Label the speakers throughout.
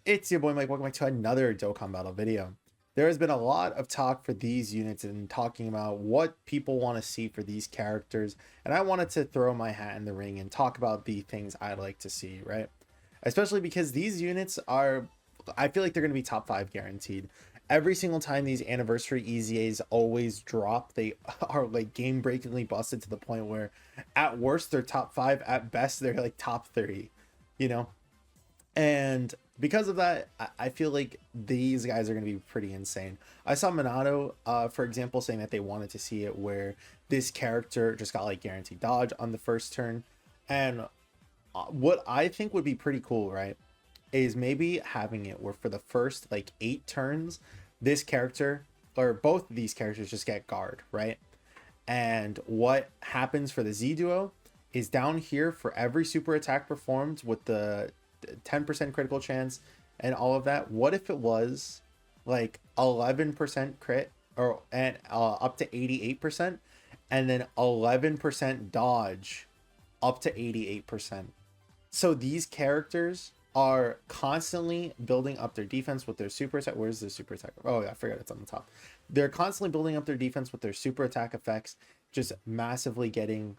Speaker 1: It's your boy Mike, welcome back to another Dokkan Battle video. There has been a lot of talk for these units and talking about what people want to see for these characters, and I wanted to throw my hat in the ring and talk about the things I'd like to see, right? Especially because these units are, I feel like they're going to be top 5 guaranteed. Every single time these anniversary EZAs always drop, they are like game-breakingly busted to the point where at worst they're top 5, at best they're like top 30, you know? And because of that, I feel like these guys are going to be pretty insane. I saw Minato, for example, saying that they wanted to see it where this character just got like guaranteed dodge on the first turn. And what I think would be pretty cool, right, is maybe having it where for the first like 8 turns, this character or both of these characters just get guard, right? And what happens for the Z duo is down here for every super attack performed with the 10% critical chance and all of that. What if it was like 11% crit or and up to 88% and then 11% dodge up to 88%? So these characters are constantly building up their defense with their super attack. Where's the super attack? Oh yeah, I forgot it's on the top. They're constantly building up their defense with their super attack effects, just massively getting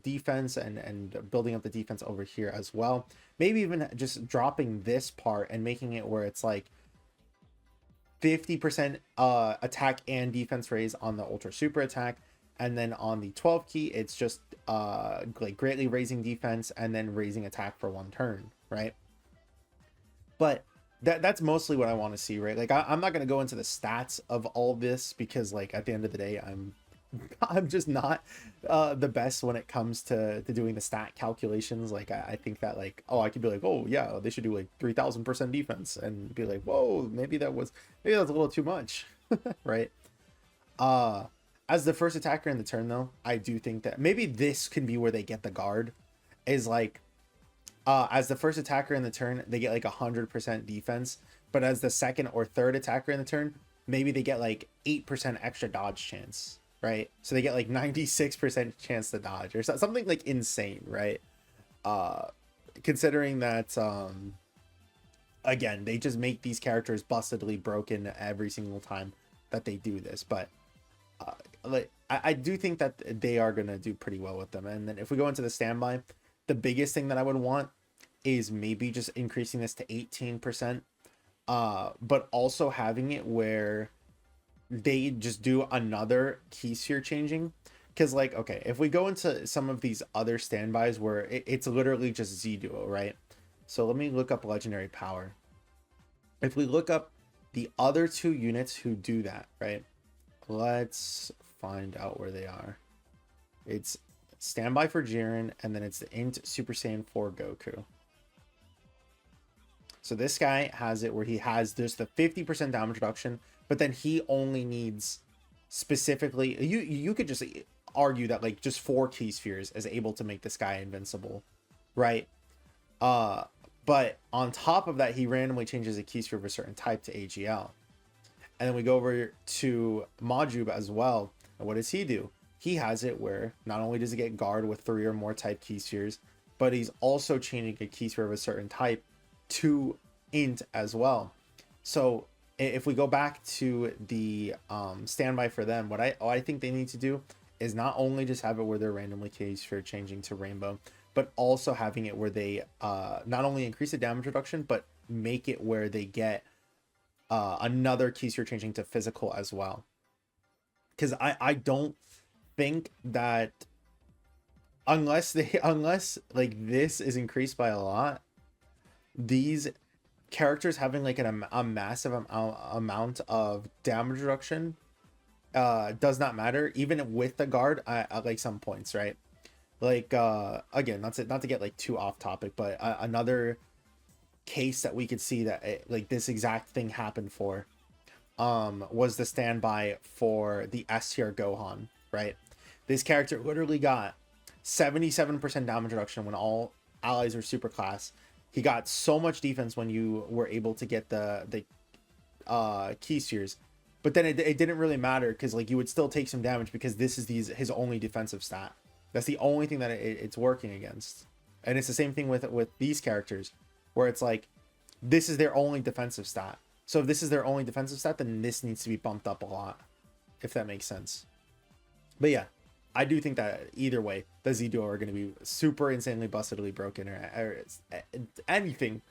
Speaker 1: defense and building up the defense over here as well. Maybe even just dropping this part and making it where it's like 50% attack and defense raise on the ultra super attack, and then on the 12 key it's just like greatly raising defense and then raising attack for 1 turn, right? But that's mostly what I want to see, right? Like I'm not going to go into the stats of all this because like at the end of the day I'm just not the best when it comes to doing the stat calculations. Like I think that like, oh, I could be like, oh yeah, they should do like 3000% defense and be like, whoa, maybe that's a little too much. Right? As the first attacker in the turn though, I do think that maybe this can be where they get the guard, is like as the first attacker in the turn, they get like 100% defense, but as the second or third attacker in the turn, maybe they get like 8% extra dodge chance, right? So they get like 96% chance to dodge or something like insane, right? Considering that, again, they just make these characters bustedly broken every single time that they do this, but like I do think that they are gonna do pretty well with them. And then if we go into the standby, the biggest thing that I would want is maybe just increasing this to 18%, but also having it where they just do another key sphere changing. Because like, okay, if we go into some of these other standbys where it's literally just Z duo, right? So let me look up legendary power. If we look up the other 2 units who do that, right? Let's find out where they are. It's standby for Jiren, and then it's the Int Super Saiyan 4 Goku. So this guy has it where he has just the 50% damage reduction, but then he only needs specifically, you could just argue that like just 4 key spheres is able to make this guy invincible, right? But on top of that, he randomly changes a key sphere of a certain type to AGL. And then we go over to Majub as well. And what does he do? He has it where not only does he get guard with 3 or more type key spheres, but he's also changing a key sphere of a certain type to int as well. So if we go back to the standby for them, what I think they need to do is not only just have it where they're randomly key sphere changing to rainbow, but also having it where they not only increase the damage reduction, but make it where they get another key sphere changing to physical as well. Because I don't think that unless like this is increased by a lot, these characters having like a massive amount of damage reduction does not matter, even with the guard at like some points, right? Like again, not to get like too off topic, but another case that we could see that like this exact thing happened for was the standby for the S tier Gohan, right? This character literally got 77% damage reduction when all allies are super class. He got so much defense when you were able to get the key spheres, but then it didn't really matter because like you would still take some damage because this is his only defensive stat. That's the only thing that it's working against. And it's the same thing with these characters, where it's like this is their only defensive stat. So if this is their only defensive stat, then this needs to be bumped up a lot, if that makes sense. But yeah, I do think that either way, the Z Duo are going to be super insanely bustedly broken, or anything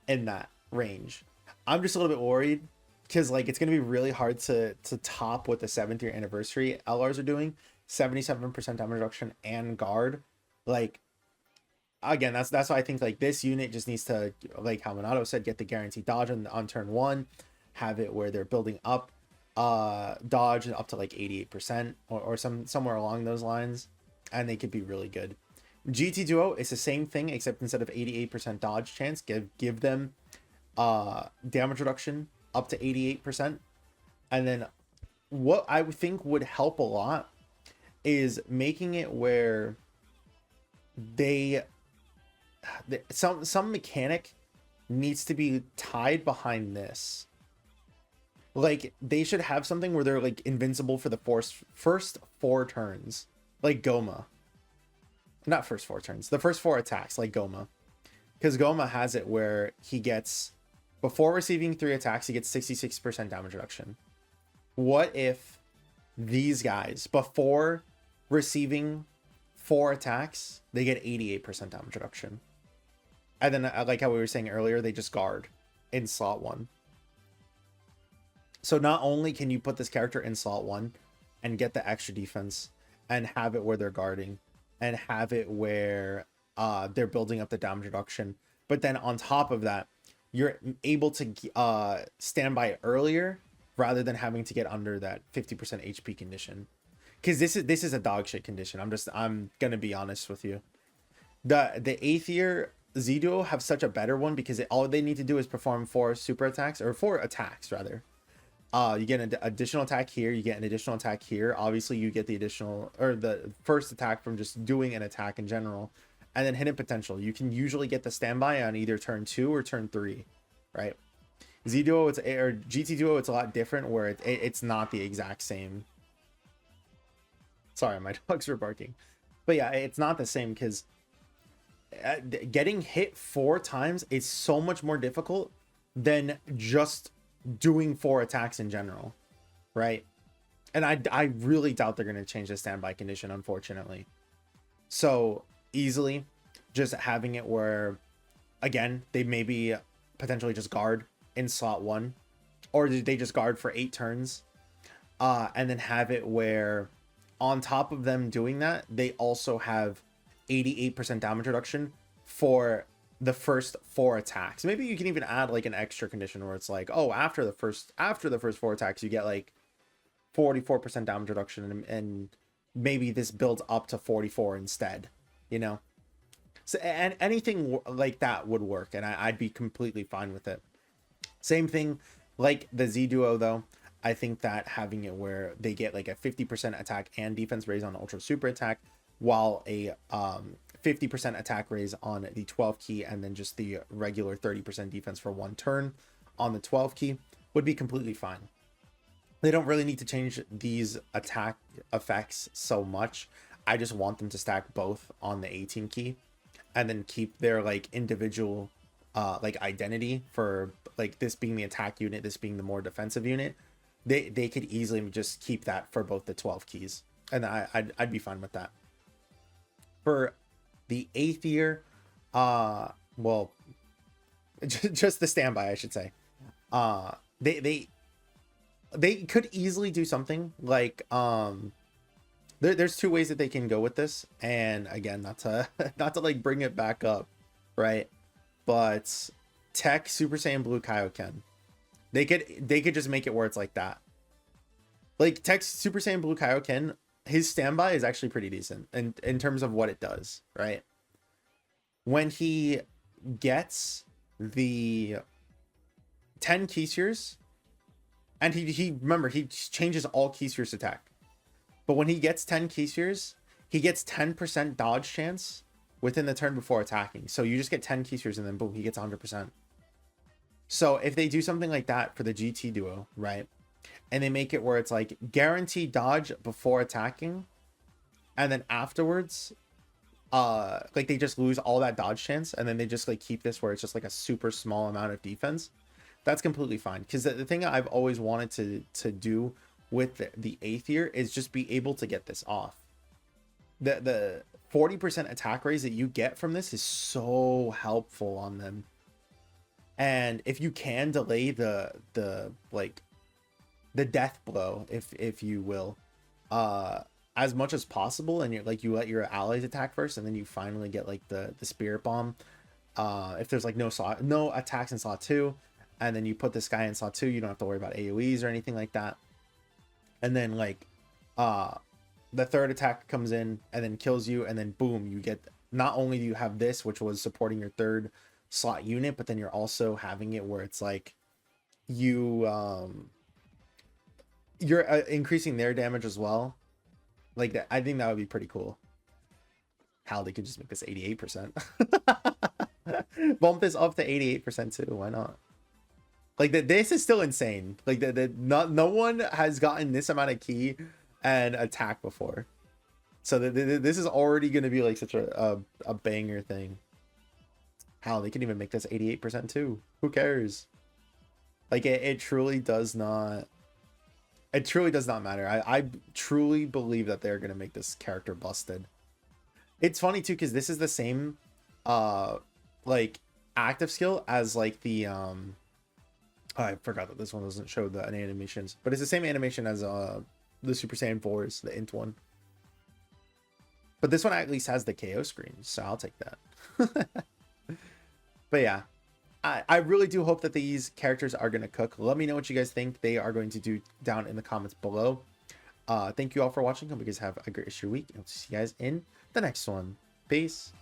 Speaker 1: in that range. I'm just a little bit worried because like it's going to be really hard to top what the 7th year anniversary LRs are doing. 77% damage reduction and guard. Like, again, that's why I think like this unit just needs to, like how Minato said, get the guaranteed dodge on turn 1, have it where they're building up dodge up to like 88% or somewhere along those lines, and they could be really good. GT Duo is the same thing, except instead of 88% dodge chance, give them damage reduction up to 88%. And then what I would think would help a lot is making it where some mechanic needs to be tied behind this. Like, they should have something where they're like invincible for the first 4 turns, like Goma. Not first 4 turns, the first 4 attacks, like Goma. Because Goma has it where he gets, before receiving 3 attacks, he gets 66% damage reduction. What if these guys, before receiving 4 attacks, they get 88% damage reduction? And then, like how we were saying earlier, they just guard in slot 1. So not only can you put this character in slot 1 and get the extra defense and have it where they're guarding and have it where they're building up the damage reduction, but then on top of that, you're able to stand by earlier rather than having to get under that 50% HP condition. Because this is a dog shit condition. I'm gonna be honest with you. The 8th year Z Duo have such a better one because all they need to do is perform 4 super attacks, or 4 attacks rather. You get an additional attack here, you get an additional attack here. Obviously, you get the additional, or the first attack from just doing an attack in general. And then hidden potential. You can usually get the standby on either turn 2 or turn 3, right? Z Duo, or GT Duo, it's a lot different where it's not the exact same. Sorry, my dogs were barking. But yeah, it's not the same because getting hit 4 times is so much more difficult than just doing 4 attacks in general, right? And I really doubt they're going to change the standby condition, unfortunately. So easily just having it where, again, they maybe potentially just guard in slot 1, or they just guard for 8 turns, and then have it where on top of them doing that, they also have 88% damage reduction for the first 4 attacks. Maybe you can even add like an extra condition where it's like, oh, after the first 4 attacks, you get like 44% damage reduction, and maybe this builds up to 44 instead, you know? So, and anything like that would work, and I'd be completely fine with it. Same thing like the Z Duo, though. I think that having it where they get like a 50% attack and defense raise on Ultra Super Attack, while a 50% attack raise on the 12 key, and then just the regular 30% defense for 1 turn on the 12 key would be completely fine. They don't really need to change these attack effects so much. I just want them to stack both on the 18 key and then keep their like individual like identity for like this being the attack unit, this being the more defensive unit. They could easily just keep that for both the 12 keys, and I'd be fine with that. For the 8th year, well, just the standby, I should say. They could easily do something like there's 2 ways that they can go with this, and again, not to like bring it back up, right? But Tech Super Saiyan Blue Kaioken, they could just make it where it's like that. Like Tech Super Saiyan Blue Kaioken, his standby is actually pretty decent in terms of what it does, right? When he gets the 10 key spheres, and he remember, he changes all key spheres attack. But when he gets 10 key spheres, he gets 10% dodge chance within the turn before attacking. So you just get 10 key spheres and then boom, he gets 100%. So if they do something like that for the GT Duo, right? And they make it where it's like guaranteed dodge before attacking, and then afterwards, like they just lose all that dodge chance, and then they just like keep this where it's just like a super small amount of defense. That's completely fine, because the thing I've always wanted to do with the Aether is just be able to get this off. The 40% attack raise that you get from this is so helpful on them. And if you can delay the like the death blow, if you will, as much as possible, and you're like, you let your allies attack first, and then you finally get like the spirit bomb, if there's like no attacks in slot 2, and then you put this guy in slot 2, you don't have to worry about AoEs or anything like that. And then like the third attack comes in and then kills you, and then boom, you get, not only do you have this, which was supporting your third slot unit, but then you're also having it where it's like you're increasing their damage as well. Like that, I think that would be pretty cool. How they could just make this 88%. Bump this up to 88% too. Why not? Like this is still insane. Like no one has gotten this amount of key and attack before. So this is already going to be like such a banger thing. How they can even make this 88% too. Who cares? Like it truly does not. It truly does not matter. I truly believe that they're going to make this character busted. It's funny too, because this is the same like active skill as like the I forgot that this one doesn't show the animations, but it's the same animation as the Super Saiyan 4s, the int one. But this one at least has the KO screen, so I'll take that. But yeah, I really do hope that these characters are going to cook. Let me know what you guys think they are going to do down in the comments below. Thank you all for watching. Hope you guys have a great rest of your week. And I'll see you guys in the next one. Peace.